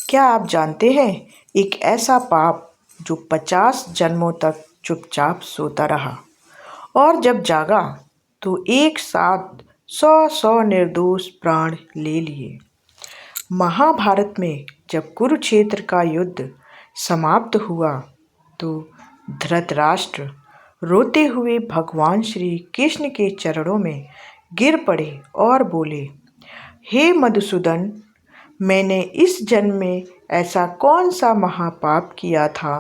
क्या आप जानते हैं, एक ऐसा पाप जो 50 जन्मों तक चुपचाप सोता रहा और जब जागा तो एक साथ 100 निर्दोष प्राण ले लिए। महाभारत में जब कुरुक्षेत्र का युद्ध समाप्त हुआ तो धृतराष्ट्र रोते हुए भगवान श्री कृष्ण के चरणों में गिर पड़े और बोले, हे मधुसूदन, मैंने इस जन्म में ऐसा कौन सा महापाप किया था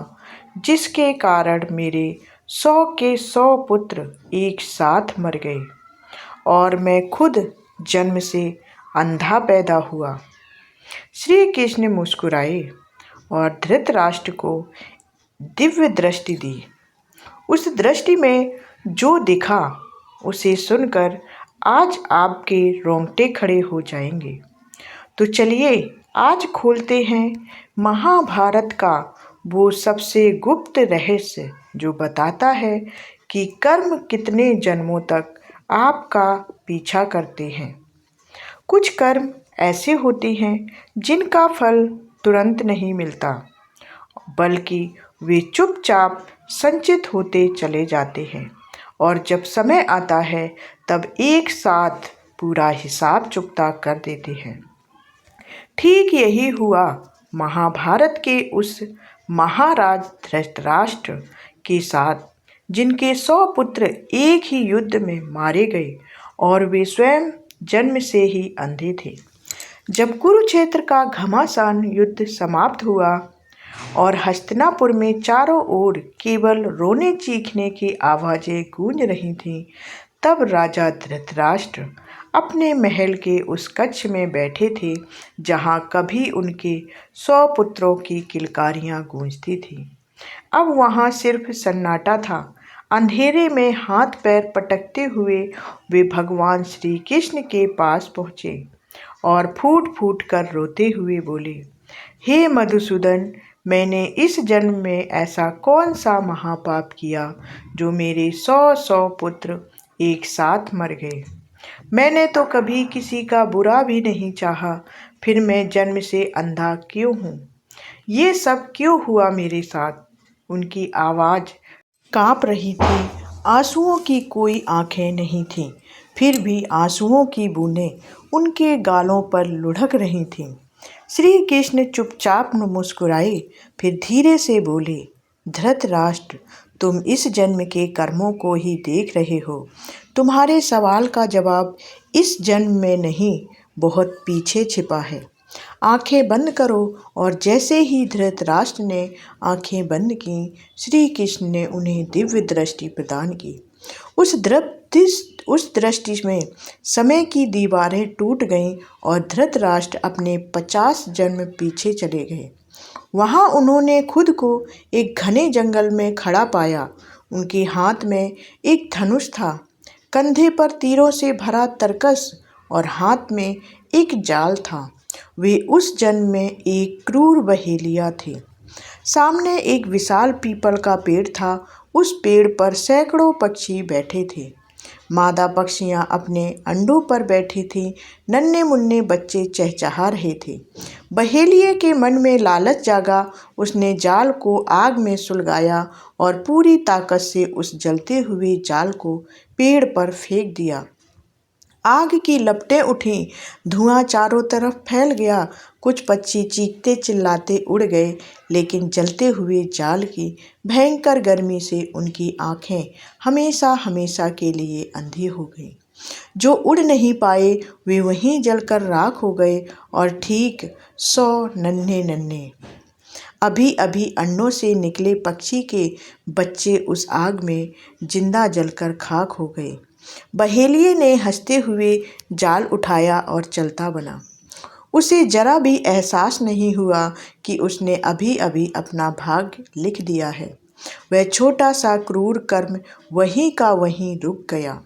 जिसके कारण मेरे 100 के 100 पुत्र एक साथ मर गए और मैं खुद जन्म से अंधा पैदा हुआ। श्री कृष्ण मुस्कुराए और धृतराष्ट्र को दिव्य दृष्टि दी। उस दृष्टि में जो दिखा उसे सुनकर आज आपके रोंगटे खड़े हो जाएंगे। तो चलिए आज खोलते हैं महाभारत का वो सबसे गुप्त रहस्य जो बताता है कि कर्म कितने जन्मों तक आपका पीछा करते हैं। कुछ कर्म ऐसे होते हैं जिनका फल तुरंत नहीं मिलता, बल्कि वे चुपचाप संचित होते चले जाते हैं और जब समय आता है तब एक साथ पूरा हिसाब चुकता कर देते हैं। ठीक यही हुआ महाभारत के उस महाराज धृतराष्ट्र के साथ, जिनके 100 पुत्र एक ही युद्ध में मारे गए और वे स्वयं जन्म से ही अंधे थे। जब कुरुक्षेत्र का घमासान युद्ध समाप्त हुआ और हस्तिनापुर में चारों ओर केवल रोने चीखने की आवाजें गूंज रही थीं, तब राजा धृतराष्ट्र अपने महल के उस कक्ष में बैठे थे जहाँ कभी उनके 100 पुत्रों की किलकारियाँ गूंजती थीं। अब वहाँ सिर्फ सन्नाटा था। अंधेरे में हाथ पैर पटकते हुए वे भगवान श्री कृष्ण के पास पहुँचे और फूट फूट कर रोते हुए बोले, हे मधुसूदन, मैंने इस जन्म में ऐसा कौन सा महापाप किया जो मेरे 100 पुत्र एक साथ मर गए। मैंने तो कभी किसी का बुरा भी नहीं चाहा, फिर मैं जन्म से अंधा क्यों हूँ? ये सब क्यों हुआ मेरे साथ? उनकी आवाज़ काँप रही थी। आंसुओं की कोई आंखें नहीं थीं, फिर भी आंसुओं की बूंदें उनके गालों पर लुढ़क रही थीं। श्री कृष्ण चुपचाप मुस्कुराए, फिर धीरे से बोले, धृतराष्ट्र, तुम इस जन्म के कर्मों को ही देख रहे हो। तुम्हारे सवाल का जवाब इस जन्म में नहीं, बहुत पीछे छिपा है। आंखें बंद करो। और जैसे ही धृतराष्ट्र ने आंखें बंद की, श्री कृष्ण ने उन्हें दिव्य दृष्टि प्रदान की। उस दृष्टि में समय की दीवारें टूट गईं और धृतराष्ट्र अपने 50 जन्म पीछे चले गए। वहाँ उन्होंने खुद को एक घने जंगल में खड़ा पाया। उनके हाथ में एक धनुष था, कंधे पर तीरों से भरा तरकस और हाथ में एक जाल था। वे उस जन्म में एक क्रूर बहेलिया थे। सामने एक विशाल पीपल का पेड़ था। उस पेड़ पर सैकड़ों पक्षी बैठे थे। मादा पक्षियां अपने अंडों पर बैठी थीं। नन्हे मुन्ने बच्चे चहचहा रहे थे। बहेलिए के मन में लालच जागा। उसने जाल को आग में सुलगाया और पूरी ताकत से उस जलते हुए जाल को पेड़ पर फेंक दिया। आग की लपटें उठीं, धुआं चारों तरफ फैल गया। कुछ पक्षी चीखते चिल्लाते उड़ गए, लेकिन जलते हुए जाल की भयंकर गर्मी से उनकी आंखें हमेशा हमेशा के लिए अंधी हो गईं। जो उड़ नहीं पाए वे वहीं जलकर राख हो गए और ठीक 100 नन्हे नन्हे अभी अभी अंडों से निकले पक्षी के बच्चे उस आग में जिंदा जलकर खाक हो गए। बहेलिए ने हंसते हुए जाल उठाया और चलता बना। उसे जरा भी एहसास नहीं हुआ कि उसने अभी अभी अपना भाग्य लिख दिया है। वह छोटा सा क्रूर कर्म वहीं का वहीं रुक गया।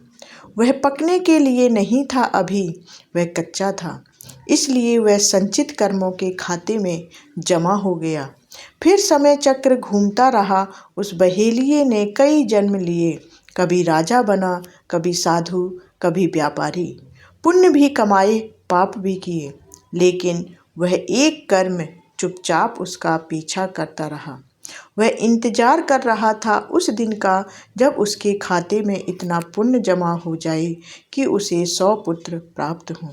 वह पकने के लिए नहीं था, अभी वह कच्चा था, इसलिए वह संचित कर्मों के खाते में जमा हो गया। फिर समय चक्र घूमता रहा। उस बहेलिए ने कई जन्म लिए। कभी राजा बना, कभी साधु, कभी व्यापारी। पुण्य भी कमाए, पाप भी किए, लेकिन वह एक कर्म चुपचाप उसका पीछा करता रहा। वह इंतजार कर रहा था उस दिन का जब उसके खाते में इतना पुण्य जमा हो जाए कि उसे 100 पुत्र प्राप्त हों,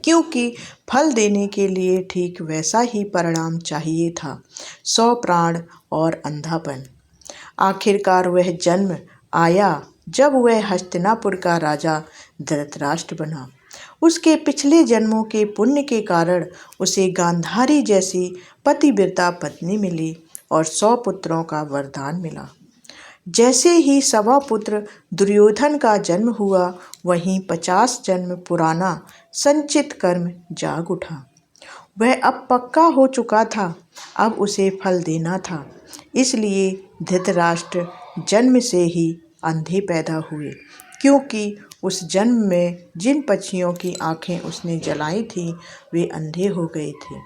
क्योंकि फल देने के लिए ठीक वैसा ही परिणाम चाहिए था, 100 प्राण और अंधापन। आखिरकार वह जन्म आया जब वह हस्तिनापुर का राजा धृतराष्ट्र बना। उसके पिछले जन्मों के पुण्य के कारण उसे गांधारी जैसी पतिव्रता पत्नी मिली और 100 पुत्रों का वरदान मिला। जैसे ही 1.25 पुत्र दुर्योधन का जन्म हुआ, वहीं 50 जन्म पुराना संचित कर्म जाग उठा। वह अब पक्का हो चुका था, अब उसे फल देना था। इसलिए धृतराष्ट्र जन्म से ही अंधे पैदा हुए, क्योंकि उस जन्म में जिन पक्षियों की आंखें उसने जलाई थीं वे अंधे हो गए थे।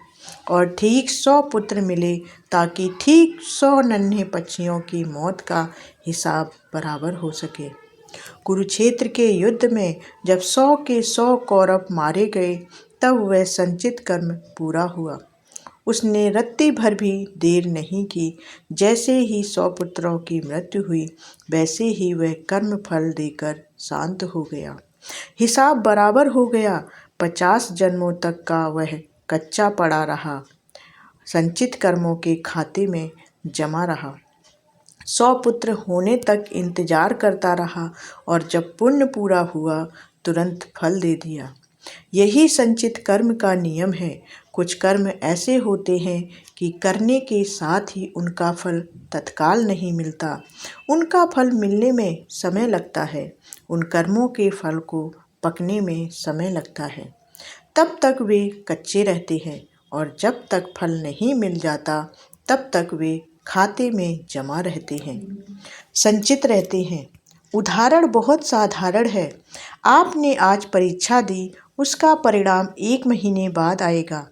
और ठीक 100 पुत्र मिले ताकि ठीक 100 नन्हे पक्षियों की मौत का हिसाब बराबर हो सके। कुरुक्षेत्र के युद्ध में जब 100 के 100 कौरव मारे गए, तब वह संचित कर्म पूरा हुआ। उसने रत्ती भर भी देर नहीं की। जैसे ही 100 पुत्रों की मृत्यु हुई, वैसे ही वह कर्म फल देकर शांत हो गया। हिसाब बराबर हो गया। 50 जन्मों तक का वह कच्चा पड़ा रहा, संचित कर्मों के खाते में जमा रहा। 100 पुत्र होने तक इंतजार करता रहा और जब पुण्य पूरा हुआ, तुरंत फल दे दिया। यही संचित कर्म का नियम है। कुछ कर्म ऐसे होते हैं कि करने के साथ ही उनका फल तत्काल नहीं मिलता। उनका फल मिलने में समय लगता है। उन कर्मों के फल को पकने में समय लगता है। तब तक वे कच्चे रहते हैं और जब तक फल नहीं मिल जाता, तब तक वे खाते में जमा रहते हैं, संचित रहते हैं। उदाहरण बहुत साधारण है। आपने आज परीक्षा दी, उसका परिणाम 1 महीने बाद आएगा।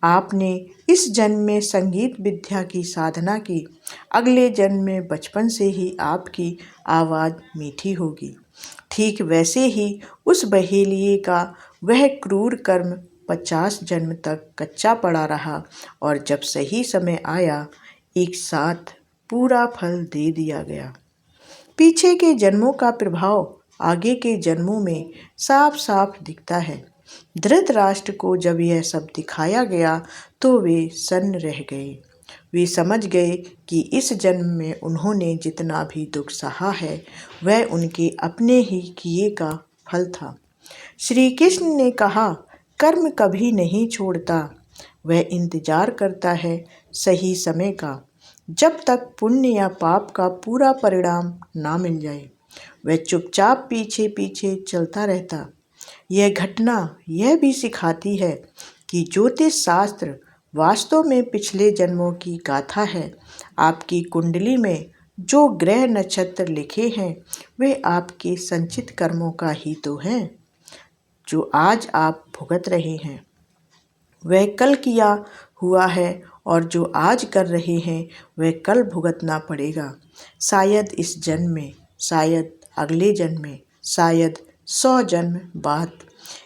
आपने इस जन्म में संगीत विद्या की साधना की, अगले जन्म में बचपन से ही आपकी आवाज़ मीठी होगी। ठीक वैसे ही उस बहेलिए का वह क्रूर कर्म 50 जन्म तक कच्चा पड़ा रहा और जब सही समय आया, एक साथ पूरा फल दे दिया गया। पीछे के जन्मों का प्रभाव आगे के जन्मों में साफ साफ दिखता है। धृतराष्ट्र को जब यह सब दिखाया गया तो वे सन्न रह गए। वे समझ गए कि इस जन्म में उन्होंने जितना भी दुख सहा है, वह उनके अपने ही किए का फल था। श्री कृष्ण ने कहा, कर्म कभी नहीं छोड़ता, वह इंतजार करता है सही समय का। जब तक पुण्य या पाप का पूरा परिणाम ना मिल जाए, वह चुपचाप पीछे पीछे चलता रहता। यह घटना यह भी सिखाती है कि ज्योतिष शास्त्र वास्तव में पिछले जन्मों की गाथा है। आपकी कुंडली में जो ग्रह नक्षत्र लिखे हैं, वे आपके संचित कर्मों का ही तो हैं, जो आज आप भुगत रहे हैं। वह कल किया हुआ है और जो आज कर रहे हैं, वह कल भुगतना पड़ेगा। शायद इस जन्म में, शायद अगले जन्म में, शायद 100 जन्म बाद।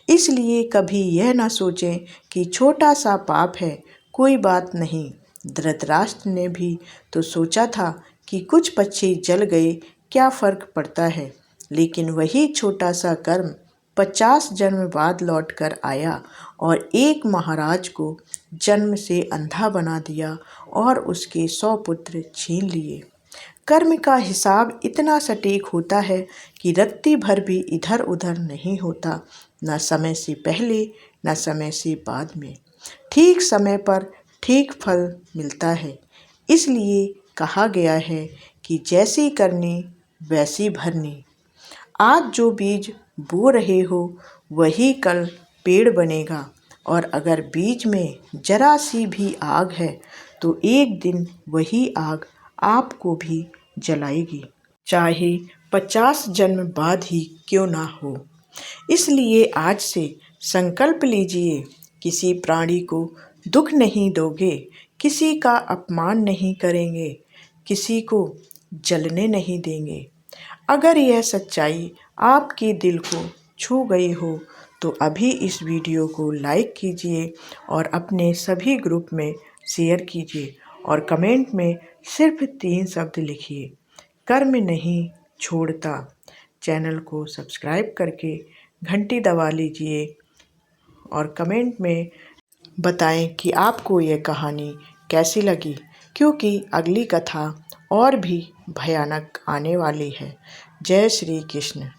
इसलिए कभी यह ना सोचें कि छोटा सा पाप है, कोई बात नहीं। धृतराष्ट्र ने भी तो सोचा था कि कुछ पक्षी जल गए, क्या फर्क पड़ता है। लेकिन वही छोटा सा कर्म 50 जन्म बाद लौट कर आया और एक महाराज को जन्म से अंधा बना दिया और उसके 100 पुत्र छीन लिए। कर्म का हिसाब इतना सटीक होता है कि रत्ती भर भी इधर उधर नहीं होता, न समय से पहले न समय से बाद में। ठीक समय पर ठीक फल मिलता है। इसलिए कहा गया है कि जैसी करनी वैसी भरनी। आज जो बीज बो रहे हो, वही कल पेड़ बनेगा। और अगर बीज में जरा सी भी आग है, तो एक दिन वही आग आपको भी जलाएगी, चाहे 50 जन्म बाद ही क्यों ना हो। इसलिए आज से संकल्प लीजिए, किसी प्राणी को दुख नहीं दोगे, किसी का अपमान नहीं करेंगे, किसी को जलने नहीं देंगे। अगर यह सच्चाई आपके दिल को छू गई हो, तो अभी इस वीडियो को लाइक कीजिए और अपने सभी ग्रुप में शेयर कीजिए और कमेंट में सिर्फ 3 शब्द लिखिए, कर्म नहीं छोड़ता। चैनल को सब्सक्राइब करके घंटी दबा लीजिए और कमेंट में बताएं कि आपको ये कहानी कैसी लगी, क्योंकि अगली कथा और भी भयानक आने वाली है। जय श्री कृष्ण।